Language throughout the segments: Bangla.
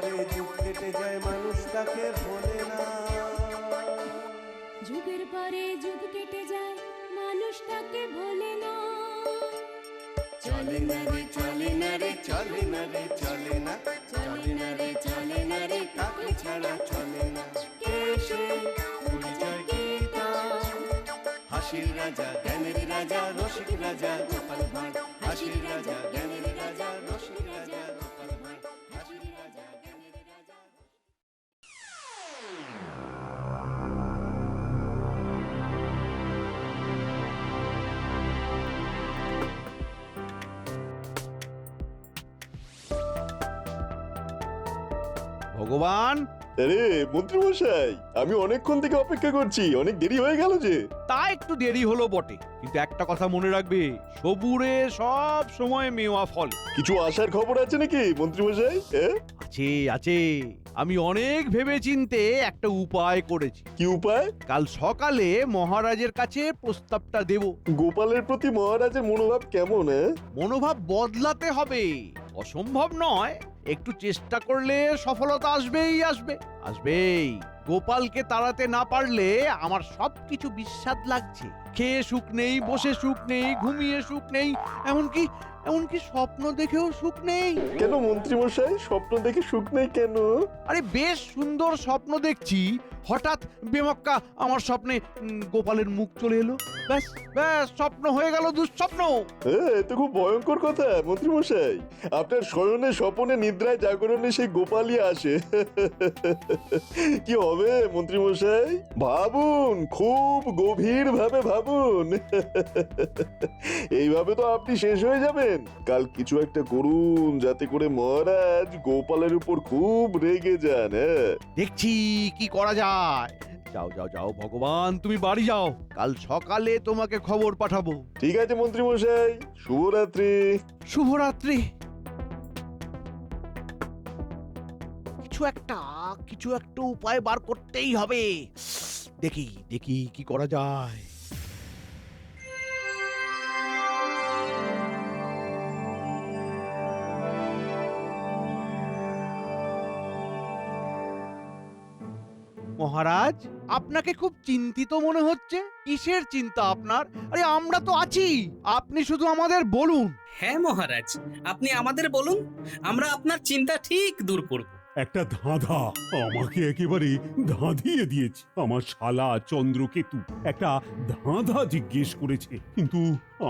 পরে যুগ কেটে যায় মানুষ তাকে ভোলে না। যুগের পরে যুগ কেটে যায় মানুষ তাকে ভোলে না। চলে না রে চলে না রে চলে না রে চলে না, চলে না রে চলে না রে কাকে ছাড়া চলে না। কে সে পরিচয় কি তার? হাসির রাজা জ্ঞানের রাজা রসিক রাজা গোপাল ভাঁড়। হাসির রাজা জ্ঞানের রাজা রসিক রাজা গোপাল ভাঁড়। হাসির রাজা জ্ঞানের রাজা। ভগবান, আরে মন্ত্রী মশাই, আমি অনেকক্ষণ থেকে অপেক্ষা করছি, অনেক দেরি হয়ে গেল যে। তা একটু দেরি হলো বটে, কিন্তু একটা কথা মনে রাখবে, সবুরে সব সময় মেওয়া ফল। কিছু আসার খবর আছে নাকি মন্ত্রী মশাই? আছে আছে, আমি অনেক ভেবে চিনতে একটা উপায় করেছি। কি উপায়? কাল সকালে মহারাজের কাছে প্রস্তাবটা দেব। গোপালের প্রতি মহারাজের মনোভাব কেমন? মনোভাব বদলাতে হবে, অসম্ভব নয়। একটু চেষ্টা করলে সফলতা আসবেই আসবে, আসবেই। গোপালকে তাড়াতে না পারলে আমার সবকিছু বিস্বাদ লাগছে। খেয়ে সুখ নেই, বসে সুখ নেই, ঘুমিয়ে সুখ নেই, এমনকি এমনকি স্বপ্ন দেখেও সুখ নেই। কেন মন্ত্রী মশাই, স্বপ্ন দেখে সুখ নেই কেন? আরে বেশ সুন্দর স্বপ্ন দেখছি, হঠাৎ বেমক্কা আমার স্বপ্নে গোপালের মুখ চলে এলো। ব্যাস ব্যাস, স্বপ্ন হয়ে গেল দুঃস্বপ্ন। এ তো খুব ভয়ঙ্কর কথা মন্ত্রী মশাই। আপনার শয়নে স্বপনে নিদ্রায় জাগরণে সেই গোপালই আসে। কি হবে মন্ত্রী মশাই? ভাবুন, খুব গভীর ভাবে ভাবুন। এইভাবে তো আপনি শেষ হয়ে যাবেন। কাল কিছু একটা করুন যাতে করে মহারাজ গোপালের উপর খুব রেগে যান। দেখছি কি করা যায়। যাও যাও যাও ভগবান, তুমি বাড়ি যাও, কাল সকালে তোমাকে খবর পাঠাবো। ঠিক আছে মন্ত্রী মশাই, শুভরাত্রি। শুভরাত্রি। কিছু একটা উপায় বার করতেই হবে। দেখি দেখি কি করা যায়। মহারাজ, আপনাকে খুব চিন্তিত মনে হচ্ছে। কিসের চিন্তা আপনার? আরে আমরা তো আছি, আপনি শুধু আমাদের বলুন। হ্যাঁ মহারাজ, আপনি আমাদের বলুন, আমরা আপনার চিন্তা ঠিক দূর করব। একটা ধাঁধা আমাকে একেবারে ধাঁধিয়ে দিয়েছে। আমার শালা চন্দ্রকেতু একটা ধাঁধা জিজ্ঞেস করেছে, কিন্তু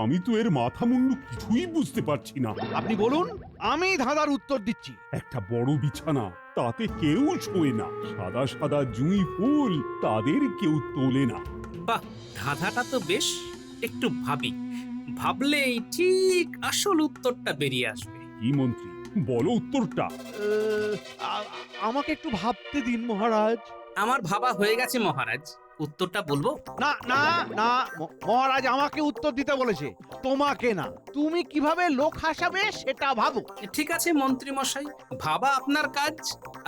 আমি তো এর মাথা মুন্ডু কিছুই বুঝতে পারছি না। আপনি বলুন, আমি ধাঁধার উত্তর দিচ্ছি। একটা বড় বিছানা, তাতে কেউ শোয় না। সাদা সাদা জুঁই ফুল, তাদের কেউ তোলে না। বাহ, ধাঁধাটা তো বেশ। একটু ভাবি, ভাবলেই ঠিক আসল উত্তরটা বেরিয়ে আসবে। কি মন্ত্রী, বলো উত্তরটা। আমাকে একটু ভাবতে দিন মহারাজ। আমার ভাবা হয়ে গেছে মহারাজ, উত্তরটা বলবো? না না না, মহারাজ আমাকে উত্তর দিতে বলেছে, তোমাকে না। তুমি কিভাবে লোক হাসাবে সেটা ভাবো। ঠিক আছে মন্ত্রী মশাই, ভাবা আপনার কাজ,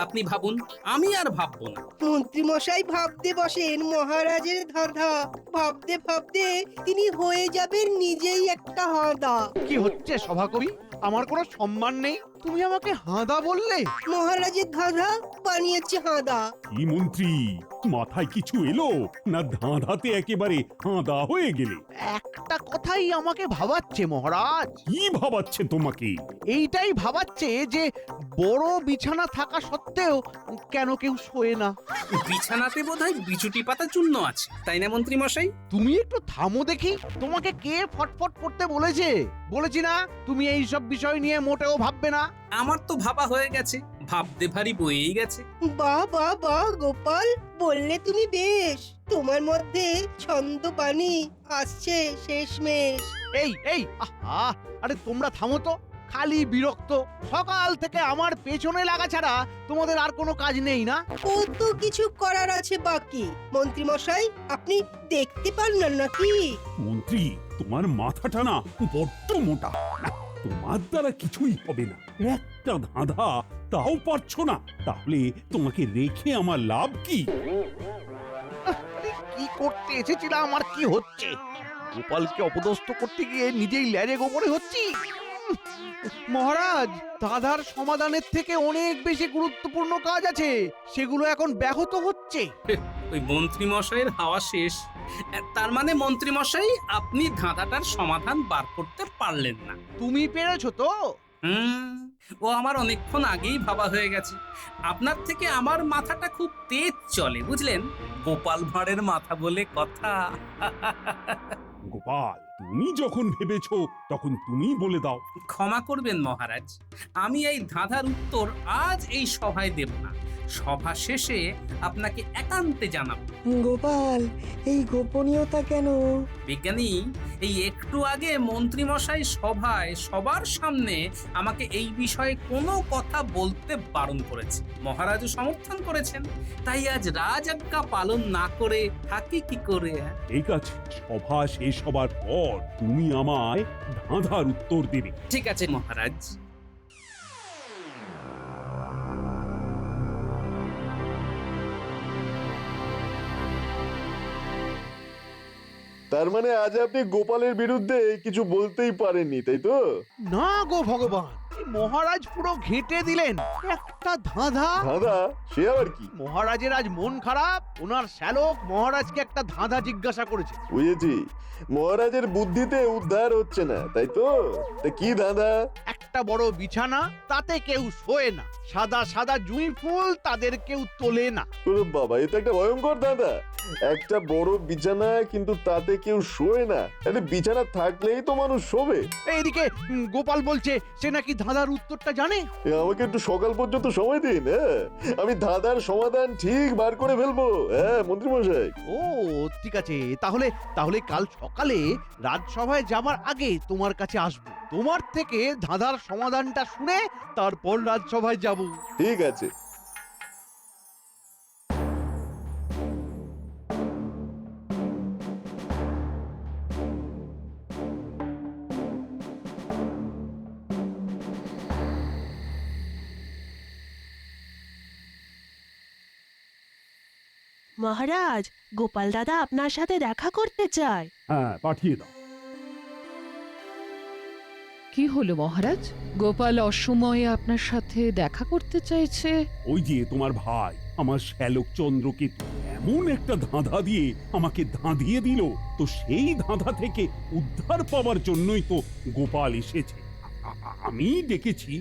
আপনি ভাবুন, আমি আর ভাববো না। মন্ত্রী মশাই ভাবতে বসেন মহারাজের ধাঁধা। ভাবতে ভাবতে তিনি হয়ে যাবেন নিজেই একটা হাঁদা। কি হচ্ছে সভাকবি? আমার কোনো সম্মান নেই, তুমি আমাকে হাঁদা বললে? মহারাজের ধাঁধা বানিয়েছে হাঁদা। কি মন্ত্রী, মাথায় কিছু এলো না ধাঁধাতে একেবারে হাঁদা হয়ে গেলে? একটা কথাই আমাকে ভাবাচ্ছে মহারাজ। কি ভাবাচ্ছে তোমাকে? এইটাই ভাবাচ্ছে যে বড় বিছানা থাকা সত্ত্বেও কেন কেউ শোয় না। বিছানাতে বোধহয় বিচুটি পাতা চূর্ণ আছে, তাই না মন্ত্রী মশাই? তুমি একটু থামো দেখি, তোমাকে কে ফটফট করতে বলেছে? বলেছি না তুমি এই সব বিষয় নিয়ে মোটেও ভাববে না। আমার তো ভাবা হয়ে গেছে, ভাবতে ভারী বয়েই গেছে। বাহ বাহ বাহ গোপাল, বললে তুমি বেশ। তোমার মধ্যে ছন্দ বাণী আসছে শেষমেশ। এই এই আহা, আরে তোমরা থামো তো, খালি বিরক্ত। সকাল থেকে আমার পেছনে লাগা ছাড়া তোমাদের আর কোনো কাজ নেই না? কত কিছু করার আছে বাকি। মন্ত্রী মশাই, আপনি দেখতে পান না নাকি? মন্ত্রী, তোমার মাথাটা না বড্ড মোটা। না, তোমার দ্বারা কিছুই হবে না। একটা ধাঁধা তাও পারছো না, তাহলে তোমাকে রেখে আমার লাভ কি? আরে কি করতে এসেছিলাম আর কি হচ্ছে? গোপালকে অপদস্থ করতে গিয়ে নিজেই ল্যাজে গোবরে হচ্ছি। মহারাজ, ধাঁধার সমাধানের থেকে অনেক বেশি গুরুত্বপূর্ণ কাজ আছে, সেগুলো এখন ব্যাহত হচ্ছে। ওই মন্ত্রী মশাইয়ের হাওয়া শেষ। তার মানে মন্ত্রী মশাই আপনি ধাঁধাটার সমাধান বার করতে পারলেন না। তুমি পেরেছো তো? ও আমার অনেকক্ষণ আগেই ভাবা হয়ে গেছে। আপনার থেকে আমার মাথাটা খুব তেজ চলে, বুঝলেন? গোপাল ভাঁড়ের মাথা বলে কথা। গোপাল, তুমি যখন ভেবেছো তখন তুমি বলে দাও। ক্ষমা করবেন মহারাজ, আমি এই ধাঁধার উত্তর আজ এই সভায় দেব না। সভা শেষে আপনাকে একান্তে জানাবো। গোপাল, এই গোপনীয়তা কেন? বিজ্ঞানী, এই একটু আগে মন্ত্রী মশাই সভায় সবার সামনে আমাকে এই বিষয়ে কোনো কথা বলতে বারণ করেছে। মহারাজও সমর্থন করেছেন, তাই আজ রাজআজ্ঞা পালন না করে থাকি কি করে? ঠিক আছে, সভা শেষ হবার পর তুমি আমায় ধাঁধার উত্তর দেবে। ঠিক আছে মহারাজ। তার মানে আজ আপনি গোপালের বিরুদ্ধে কিছু বলতেই পারেননি, তাই তো? না গো ভগবান, এই মহারাজ পুরো ঘেঁটে দিলেন। একটা ধাঁধা! দাদা, সে আবার কি? মহারাজের আজ মন খারাপ, ওনার শ্যালক মহারাজকে একটা ধাঁধা জিজ্ঞাসা করেছে। বুঝেছি, মহারাজের বুদ্ধিতে উদ্ধার হচ্ছে না, তাই তো? তা কি দাদা? একটা বড় বিছানা, তাতে কেউ শোয় না। সাদা সাদা জুঁই ফুল, তাদের কেউ তোলে না। ওরে বাবা, এ তো একটা ভয়ঙ্কর দাদা। একটা বড় বিছানা, কিন্তু তাতে কেউ শোয় না। আরে বিছানা থাকলেই তো মানুষ শোবে। এইদিকে গোপাল বলছে সে নাকি ধাঁধার উত্তরটা জানে। আমাকে একটু সকাল পর্যন্ত সময় দিন, হ্যাঁ? আমি ধাঁধার সমাধান ঠিক বার করে ফেলবো, হ্যাঁ মন্ত্রী মশাই। ও ঠিক আছে, তাহলে তাহলে কাল সকালে রাজসভায় যাবার আগে তোমার কাছে আসবো। তোমার থেকে ধাঁধার সমাধানটা শুনে তারপর রাজসভায় যাব। ঠিক আছে। মহারাজ, গোপাল দাদা আপনার সাথে দেখা করতে চায়। হ্যাঁ, পাঠিয়ে দাও। কি হলো মহারাজ? গোপাল অসময়ে আপনার সাথে দেখা করতে চাইছে? ওই যে তোমার ভাই, আমার শ্যালক চন্দ্রকেতু এমন একটা ধাঁধা দিয়ে আমাকে ধাঁধিয়ে দিল, তো সেই ধাঁধা থেকে উদ্ধার পাওয়ার জন্যই তো গোপাল এসেছে। আমি ডেকেছি।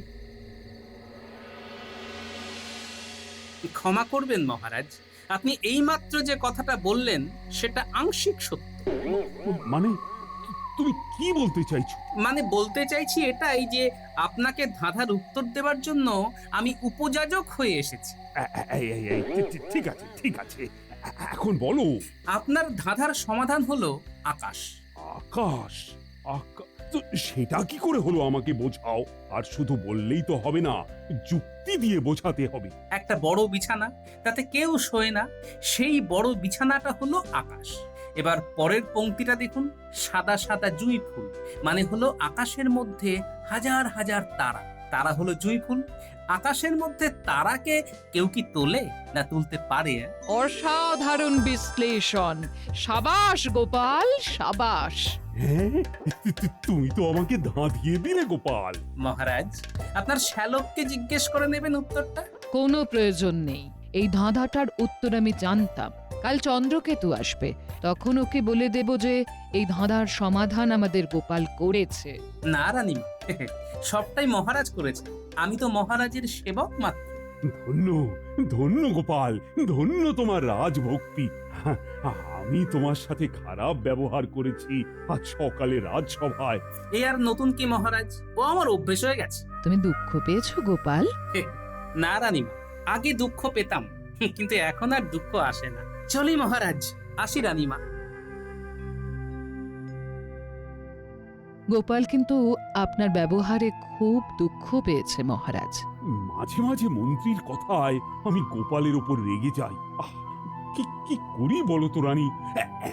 ক্ষমা করবেন মহারাজ, আপনি এইমাত্র যে কথাটা বললেন সেটা আংশিক সত্য। মানে তুমি কি বলতে চাইছো? মানে বলতে চাইছি এটাই যে আপনাকে ধাঁধার উত্তর দেওয়ার জন্য আমি উপযাজক হয়ে এসেছি। ঠিক আছে, ঠিক আছে, এখন বলো। আপনার ধাঁধার সমাধান হলো আকাশ। আকাশ? তো সেটা কি করে হলো আমাকে বোঝাও। আর শুধু বললেই তো হবে না, যুক্তি দিয়ে বোঝাতে হবে। একটা বড় বিছানা, তাতে কেউ শোয় না, সেই বড় বিছানাটা হলো আকাশ। এবার পরের পংক্তিটা দেখুন, সাদা সাদা জুঁই ফুল, মানে হলো আকাশের মধ্যে হাজার হাজার তারা। তারা হলো জুঁই ফুল। আকাশের মধ্যে তারাকে কেউ কি তোলে না তুলতে পারে? অসাধারণ বিশ্লেষণ, সাবাস গোপাল, সাবাস। হ্যাঁ, তুমি তো আমাকে ধাঁধিয়ে দিলে গোপাল। মহারাজ, আপনার শ্যালককে জিজ্ঞেস করে নেবেন উত্তরটা। কোনো প্রয়োজন নেই, এই ধাঁধাটার উত্তর আমি জানতাম। কাল চন্দ্রকেতু আসবে, তখন ওকে বলে দেব যে এই ধাঁধার সমাধান আমাদের গোপাল করেছে। না রানীমা, সবটাই মহারাজ করেছে, আমি তো মহারাজের সেবক মাত্র। ধন্য, ধন্য গোপাল, ধন্য তোমার রাজভক্তি। আমি তোমার সাথে খারাপ ব্যবহার করেছি আজ সকালে রাজসভায়। এ আর নতুন কি মহারাজ, ও আমার অভ্যেস হয়ে গেছে। তুমি দুঃখ পেয়েছো গোপাল? না রানীমা, আগে দুঃখ পেতাম, কিন্তু এখন আর দুঃখ আসে না। চলি মহারাজ, আসি রানীমা। গোপাল কিন্তু আপনার ব্যবহারে খুব দুঃখ পেয়েছে মহারাজ। মাঝে মাঝে মন্ত্রীর কথায় আমি গোপালের উপর রেগে যাই। কি কি করি বলো তো রানী?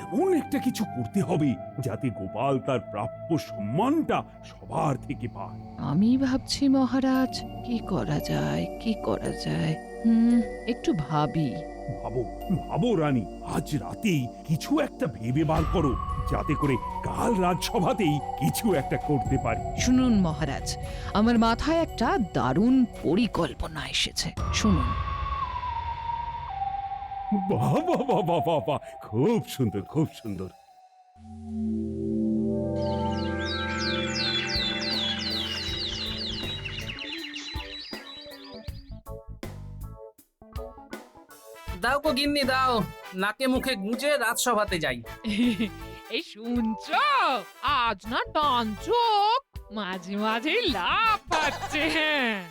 এমন একটা কিছু করতে হবে যাতে গোপাল তার প্রাপ্য সম্মানটা সবার থেকে পায়। আমি ভাবছি মহারাজ, কি করা যায়, কি করা যায়। একটু ভাবি। ভাবো ভাবো রানী, আজ রাতেই কিছু একটা ভেবে বার করো, যাতে করে কাল রাজসভাতেই কিছু একটা করতে পারি। শুনুন মহারাজ, আমার মাথায় একটা দারুণ পরিকল্পনা এসেছে, শুনুন। বাহ বাহ বাহ বাহ বাহ বাহ, খুব সুন্দর খুব সুন্দর। দাও গো গিন্নি দাও, নাকে মুখে গুঁজে রাজসভাতে যাই। এই শুনছো, আজ না ডান চোখ মাঝে মাঝে লাফাচ্ছে।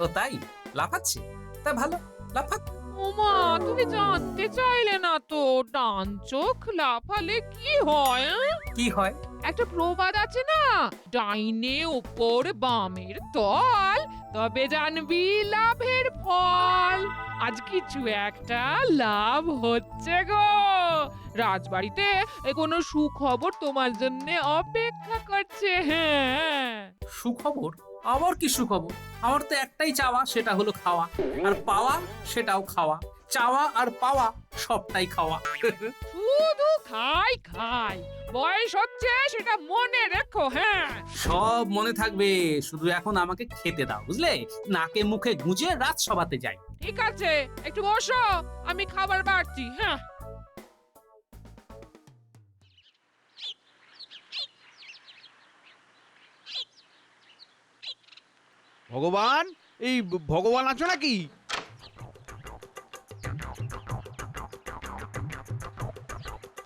ও তাই, লাফাচ্ছে? তা ভালো, লাফাক। ওমা, তুমি জানতে চাইলে না তো ডান চোখ লাফালে কি হয়? কি হয়? একটা প্রবাদ আছে না, ডাইনে ওপর বামের তল, তবে জানবি লাভের ফল। আজ কিছু একটা লাভ হচ্ছে গো। রাজবাড়িতে কোনো সুখবর তোমার জন্য অপেক্ষা করছে। হ্যাঁ, সুখবর? আবার কি সুখবর? আমার তো একটাই চাওয়া, সেটা হলো খাওয়া, আর পাওয়া সেটাও খাওয়া। চাওয়া আর পাওয়া সবটাই খাওয়া। শুধু খাই খাই, বয়স হচ্ছে সেটা মনে রেখো। হ্যাঁ, সব মনে থাকবে, শুধু এখন আমাকে খেতে দাও, বুঝলে? নাকে মুখে গুঁজে রাজসভাতে যাই। ঠিক আছে, একটু বসো, আমি খাবার বাড়ছি। হ্যাঁ, ভগবান, এই ভগবান আছো নাকি?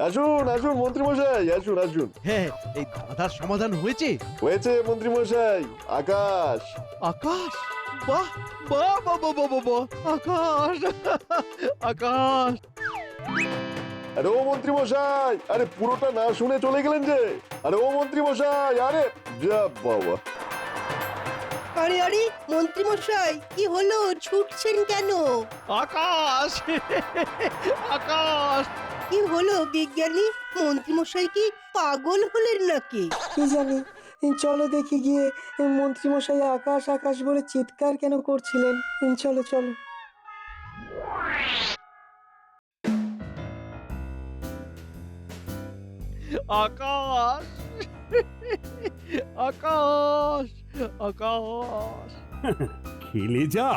আসুন আসুন মন্ত্রী মশাই, আসুন আসুন। হ্যাঁ, এই ধাঁধার সমাধান হয়েছে? হয়েছে মন্ত্রী মশাই। আকাশ। আকাশ? বাহ বাহ বাহ বাহ বাহ বাহ, বাহ! আকাশ আকাশ। আরে ও মন্ত্রী মশাই, আরে পুরোটা না শুনে চলে গেলেন যে। আরে ও মন্ত্রী মশাই, আরে যা বাবা। আরে আরে মন্ত্রী মশাই, কি হলো, ছুটছেন কেন? আকাশ আকাশ। কি হলো বিজ্ঞানী, মন্ত্রী মশাই কি পাগল হলেন নাকি? কি জানি, চলো দেখি গিয়ে মন্ত্রী মশাই আকাশ আকাশ বলে চিৎকার কেন করছিলেন। চলো চলো। আকাশ আকাশ আকাশ। খেলে যা,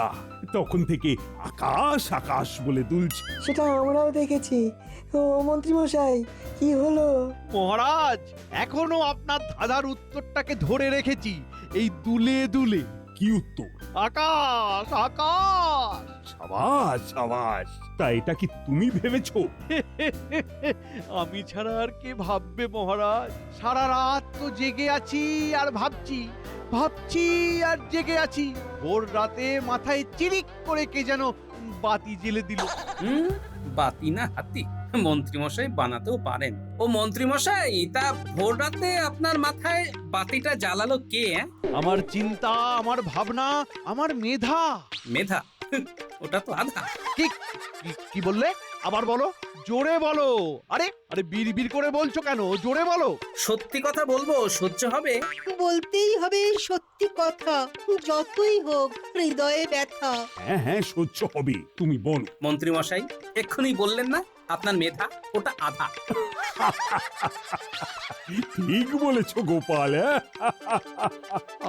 তখন থেকে আকাশ আকাশ বলে দুলছে। সেটা আমরাও দেখেছি। ও মন্ত্রী মশাই, কি হলো? মহারাজ, এখনো আপনার ধাঁধার উত্তরটাকে ধরে রেখেছি, এই দুলে দুলে। কি উত্তর? আকাশ আকাশ। সাবাস সাবাস। তা এটা কি তুমি ভেবেছো? আমি ছাড়া আর কে ভাববে মহারাজ? সারা রাত তো জেগে আছি আর ভাবছি, ভাবছি আর জেগে আছি। ভোর রাতে মাথায় চিরিক করে কে যেন বাতি জ্বেলে দিল। বাতি না হাতি, মন্ত্রী মশাই বানাতেও পারেন। ও মন্ত্রী মশাই, তা ভোর রাতে আপনার মাথায় বাতিটা জ্বালালো কে? আমার চিন্তা, আমার ভাবনা, আমার মেধা। মেধা? ওটা তো আধা। কি কি বললে? আবার বলো, জোরে বলো। আরে আরে বিড়বিড় করে বলছো কেন? জোরে বলো। সত্যি কথা বলবো, সহ্য হবে? বলতেই হবে সত্যি কথা, যতই হোক হৃদয়ে ব্যথা। হ্যাঁ হ্যাঁ, সহ্য হবে, তুমি বলো। মন্ত্রী মশাই, এক্ষুনি বললেন না আপনার মেধা ওটা আধা। ঠিক বলেছো গোপাল।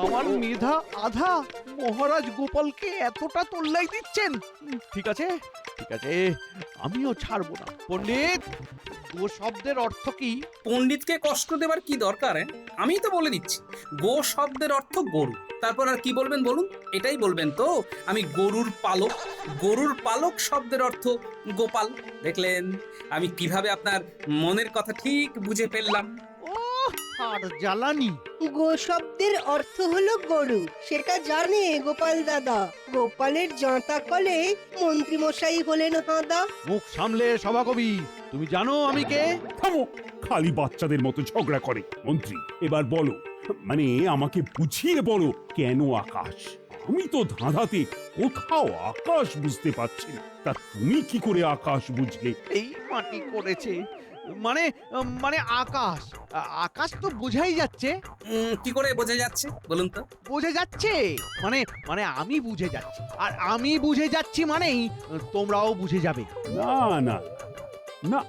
আমার মেধা আধা? মহারাজ গোপালকে এতটা তোল্লাই দিচ্ছেন? ঠিক আছে ঠিক আছে, আমিও ছাড়বো না। পণ্ডিত, গো শব্দের অর্থ কি? পণ্ডিতকে কষ্ট দেবার কি দরকার? আমিই তো বলে দিচ্ছি, গো শব্দের অর্থ গরু। তারপর আর কি বলবেন বলুন? এটাই বলবেন তো, আমি গরুর পালক। গরুর পালক শব্দের অর্থ গোপাল। দেখলেন আমি কিভাবে আপনার মনের কথা ঠিক বুঝে ফেললাম। আর জ্বালানি। গো শব্দের অর্থ হলো গরু, সেটা জানে গোপাল দাদা। গোপালের জাঁতা কলে মন্ত্রী মশাই হলেন হাঁদা। মুখ সামলে সভাকবি, তুমি জানো আমি কে? থামো, খালি বাচ্চাদের মতো ঝগড়া করে। মন্ত্রী, এবার বলো, মানে আমাকে বুঝিয়ে বলো, কেন আকাশ? আমি তো ধাঁধাতে কোথাও আকাশ বুঝতে পারছি না, তা তুমি কি করে আকাশ বুঝলে? এই মাটি করেছে, মানে মানে আকাশ আকাশ তো বোঝাই যাচ্ছে। কি করে বোঝা যাচ্ছে বলুন তো? বুঝে যাচ্ছে মানে মানে আমি বুঝে যাচ্ছি, আর আমি বুঝে যাচ্ছি মানেই তোমরাও বুঝে যাবে। না না না,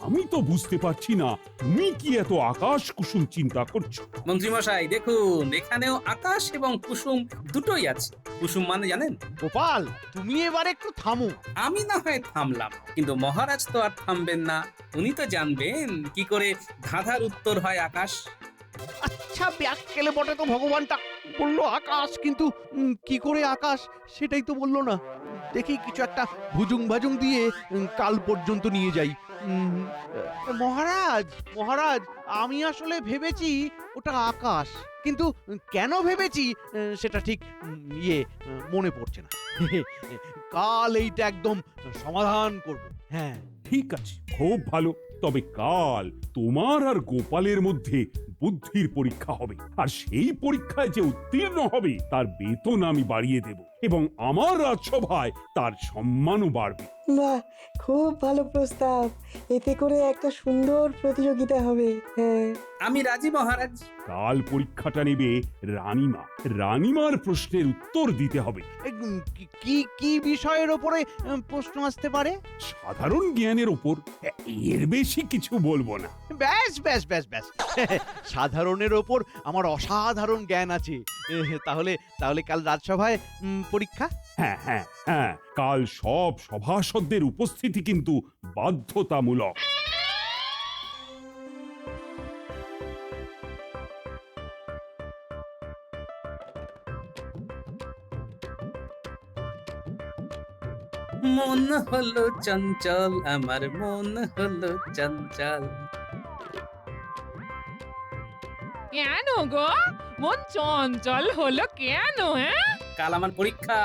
আমি তো বুঝতে পারছি না তুমি কি এত আকাশ কুসুম চিন্তা করছো। মন্ত্রীমশাই দেখুন, এখানেও আকাশ এবং কুসুম দুটোই আছে। কুসুম মানে জানেন? গোপাল, তুমি এবার একটু থামো। আমি না হয় থামলাম, কিন্তু মহারাজ তো আর থামবেন না। উনি তো জানবেন কি করে ধাঁধার উত্তর হয় আকাশ। আচ্ছা, ব্যাককেলে বটে তো, ভগবানটা বললো আকাশ, কিন্তু কি করে আকাশ সেটাই তো বললো না। দেখি কিছু একটা ভুজুং ভাজুং দিয়ে কাল পর্যন্ত নিয়ে যাই। মহারাজ মহারাজ, আমি আসলে ভেবেছি ওটা আকাশ, কিন্তু কেন ভেবেছি সেটা ঠিক মনে পড়ছে না। কাল এইটা একদম সমাধান করব। হ্যাঁ ঠিক আছে, খুব ভালো। তবে কাল তোমার আর গোপালের মধ্যে বুদ্ধির পরীক্ষা হবে, আর সেই পরীক্ষায় যে উত্তীর্ণ হবে তার বেতন আমি বাড়িয়ে দেব, এবং আমার রাজসভায় তার সম্মানও বাড়বে। বাহ, খুব ভালো প্রস্তাব। এতে করে একটা সুন্দর প্রতিযোগিতা হবে। হ্যাঁ, আমি রাজি মহারাজ। কাল পরীক্ষাটা নেবে রানীমা। রানীমার প্রশ্নের উত্তর দিতে হবে। কি কি বিষয়ের ওপরে প্রশ্ন আসতে পারে? সাধারণ জ্ঞানের উপর, এর বেশি কিছু বলবো না। ব্যাস ব্যাস ব্যাস ব্যাস, সাধারণের ওপর আমার অসাধারণ জ্ঞান আছে। তাহলে তাহলে কাল রাজসভায় পরীক্ষা। হ্যাঁ হ্যাঁ হ্যাঁ, কাল সব সভাসদদের উপস্থিতি কিন্তু বাধ্যতামূলক। মন হলো চঞ্চল, আমার মন হলো চঞ্চল। কেন গো, মন চঞ্চল হলো কেন? হ্যাঁ, কাল আমার পরীক্ষা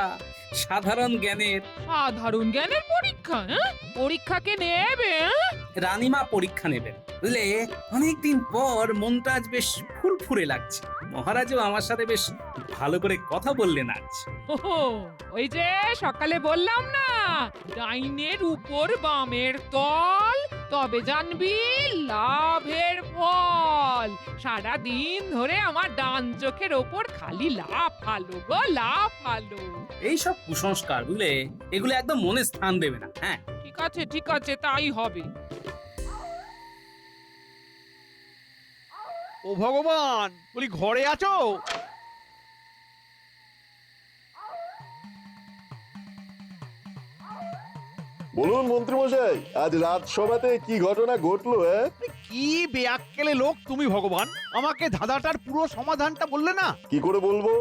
সাধারণ জ্ঞানের। সাধারণ জ্ঞানের পরীক্ষা? হ্যাঁ, পরীক্ষা কে নেবে? হ্যাঁ? রানীমা পরীক্ষা নেবেন। বুঝলে, অনেকদিন পর মনটা আজ বেশ ফুরফুরে লাগছে। মহারাজও আমার সাথে বেশ ভালো করে কথা বললেন আজ। ওহো, ওই যে সকালে বললাম না, ডাইনের উপর বামের তল, তবে জানবি লাভের ফল। সারা দিন ধরে আমার ডান চোখের ওপর খালি লাভ আলো গো, লাভ আলো। এইসব কুসংস্কার, বুঝলে, এগুলো একদম মনে স্থান দেবে না। হ্যাঁ, ঠিক আছে, তাই হবে। ও ভগবান, বলি ঘরে আছো? বলুন মন্ত্রীমশাই, আজ রাজসভাতে কি ঘটনা ঘটলো? কি বেয়াক্কেলে লোক তুমি ভগবান, আমাকে ধাঁধাটার পুরো সমাধানটা বললে না। কি করে বলবো?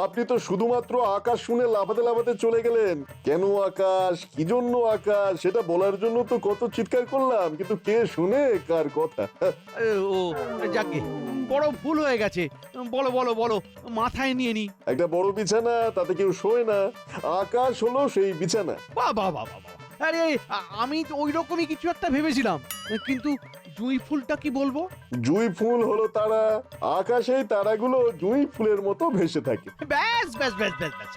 আপনি তো শুধুমাত্র আকাশ শুনে লাফাতে লাফাতে চলে গেলেন। কেন আকাশ, কি জন্য আকাশ, সেটা বলার জন্য তো কত চিৎকার করলাম, কিন্তু কে শুনে কার কথা? ও যাকে, বড় ভুল হয়ে গেছে। বলো বলো বলো, মাথায় নিয়ে নি। একটা বড় বিছানা, তাতে কেউ শোয় না। আকাশ হলো সেই বিছানা। বাহ বাহ বাহ বাহ, আরে আমি তো ওই রকমই কিছু একটা ভেবেছিলাম, কিন্তু জুঁই ফুলটা কি বলবো? জুঁই ফুল হলো তারা, আকাশেই তারাগুলো জুঁই ফুলের মতো ভেসে থাকে। ব্যাস ব্যাস ব্যাস ব্যাস ব্যাস,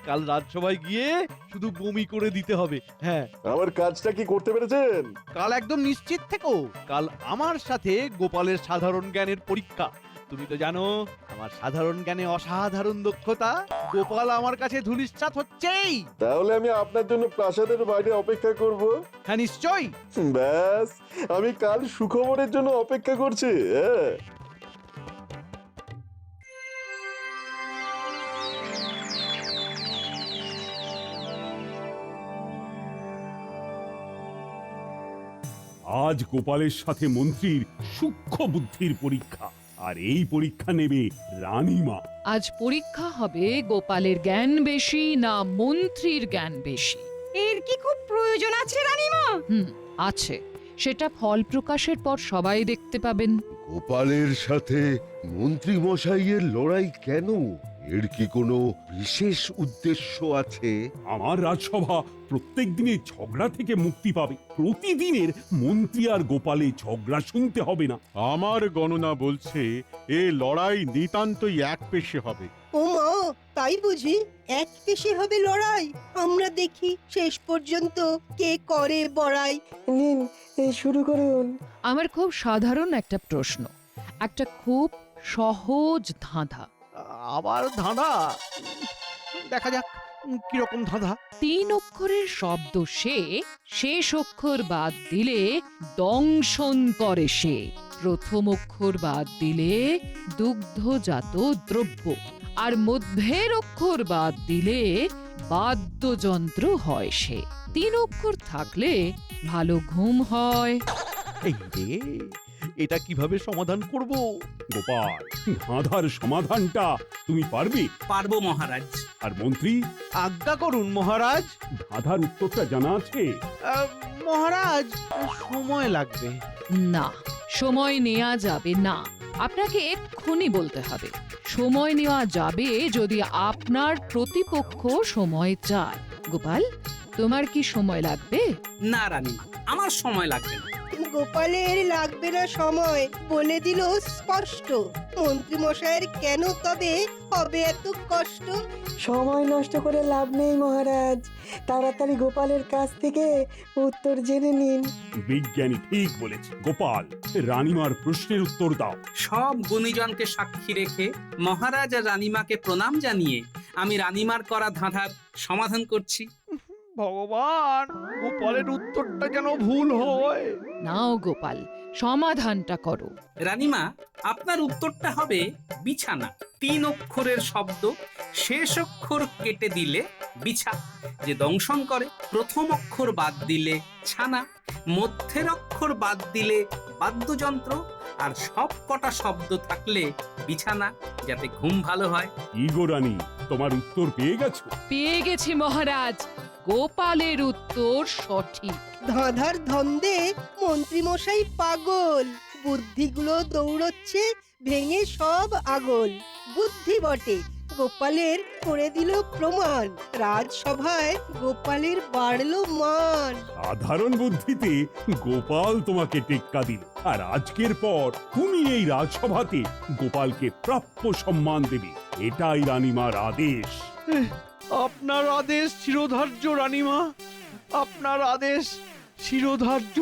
কাল রাজসভায় গিয়ে শুধু বমি করে দিতে হবে। হ্যাঁ, আমার কাজটা কি করতে পেরেছেন? কাল একদম নিশ্চিত থেকো, কাল আমার সাথে গোপালের সাধারণ জ্ঞানের পরীক্ষা। তুমি তো জানো আমার সাধারণ জ্ঞানে অসাধারণ দক্ষতা। গোপাল আমার কাছে ধূলিসাৎ হচ্ছেই। তাহলে আমি আপনার জন্য প্রাসাদের বাইরে অপেক্ষা করব। হ্যাঁ নিশ্চয়ই। ব্যাস, আমি কাল সুখবরের জন্য অপেক্ষা করছি। হ্যাঁ, আজ গোপালের সাথে মন্ত্রীর সূক্ষ্ম বুদ্ধির পরীক্ষা, আর এই পরীক্ষা নেবে রানীমা। আজ পরীক্ষা হবে গোপালের জ্ঞান বেশি না মন্ত্রীর জ্ঞান বেশি। এর কি খুব প্রয়োজন আছে রানীমা? আছে, সেটা ফল প্রকাশের পর সবাই দেখতে পাবেন। গোপালের সাথে মন্ত্রী মশাইয়ের লড়াই কেন? এর কি কোনো বিশেষ উদ্দেশ্য আছে? আমার রাজসভা প্রত্যেক দিনের ঝগড়া থেকে মুক্তি পাবে। প্রতিদিনের মন্ত্রী আর গোপালে ঝগড়া শুনতে হবে না। আমার গণনা বলছে এ লড়াই নিতান্তই একপেশে হবে। ও মা, তাই বুঝি এক পেশে হবে লড়াই? আমরা দেখি শেষ পর্যন্ত কে করে বড়াই। নিন, শুরু করুন। আমার খুব সাধারণ একটা প্রশ্ন, একটা খুব সহজ ধাঁধা। আবার ধাঁধা? দেখা যাক কিরকম ধাঁধা। 3 অক্ষরের শব্দ সে, শেষ অক্ষর বাদ দিলে দংশন করে সে, প্রথম অক্ষর বাদ দিলে দুগ্ধজাত দ্রব্য, আর মধ্যের অক্ষর বাদ দিলে বাদ্যযন্ত্র হয় সে। 3 অক্ষর থাকলে ভালো ঘুম হয়। এই রে, এটা কিভাবে সমাধান করব? গোপাল, ধাঁধার সমাধানটা তুমি পারবে? পারবো মহারাজ। আর মন্ত্রী, আজ্ঞা করুন মহারাজ। ধাঁধার উত্তরটা জানা আছে? মহারাজ, সময় লাগবে। না, সময় নেওয়া যাবে না। আপনাকে এক্ষুনি বলতে হবে। সময় নেওয়া যাবে যদি আপনার প্রতিপক্ষ সময় চায়। গোপাল, তোমার কি সময় লাগবে? না রানীমা, আমার সময় লাগবে না। গোপালের লাগবে না সময় বলে দিল স্পষ্ট। মন্ত্রী মশাইয়ের কেন তবে হবে এত কষ্ট? সময় নষ্ট করে লাভ নেই মহারাজ, তাড়াতাড়ি গোপালের কাছ থেকে উত্তর জেনে নিন। বিজ্ঞানী ঠিক বলেছে। গোপাল, রানীমার প্রশ্নের উত্তর দাও। সব গুণীজনকে সাক্ষী রেখে মহারাজ আর রানীমাকে প্রণাম জানিয়ে আমি রানীমার করা ধাঁধার সমাধান করছি। ভগবান, গোপালের উত্তরটা যেন ভুল হয়। নাও গোপাল, সমাধানটা করো। রানীমা, আপনার উত্তরটা হবে বিছানা। 3 অক্ষরের শব্দ, শেষ অক্ষর কেটে দিলে বিছা, যে দংশন করে, প্রথম অক্ষর বাদ দিলে ছানা, মধ্যের অক্ষর বাদ দিলে বাদ্যযন্ত্র, আর সব কটা শব্দ থাকলে বিছানা, যাতে ঘুম ভালো হয়। ইগো রানী, তোমার উত্তর পেয়ে গেছো? পেয়ে গেছি মহারাজ, গোপালের উত্তর সঠিক। ধাঁধার ধন্দে মন্ত্রী মশাই পাগল, বুদ্ধিগুলো দৌড়চ্ছে ভেঙে সব আগল। বুদ্ধি বটে, গোপালের করে দিল প্রমাণ, রাজসভায় গোপালের বাড়লো মান। সাধারণ বুদ্ধিতে গোপাল তোমাকে টেক্কা দিল, আর আজকের পর তুমি এই রাজসভাতে গোপালকে প্রাপ্য সম্মান দেবে। এটাই রানীমার আদেশ। আপনার আদেশ শিরোধার্য রানীমা, আপনার আদেশ শিরোধার্য।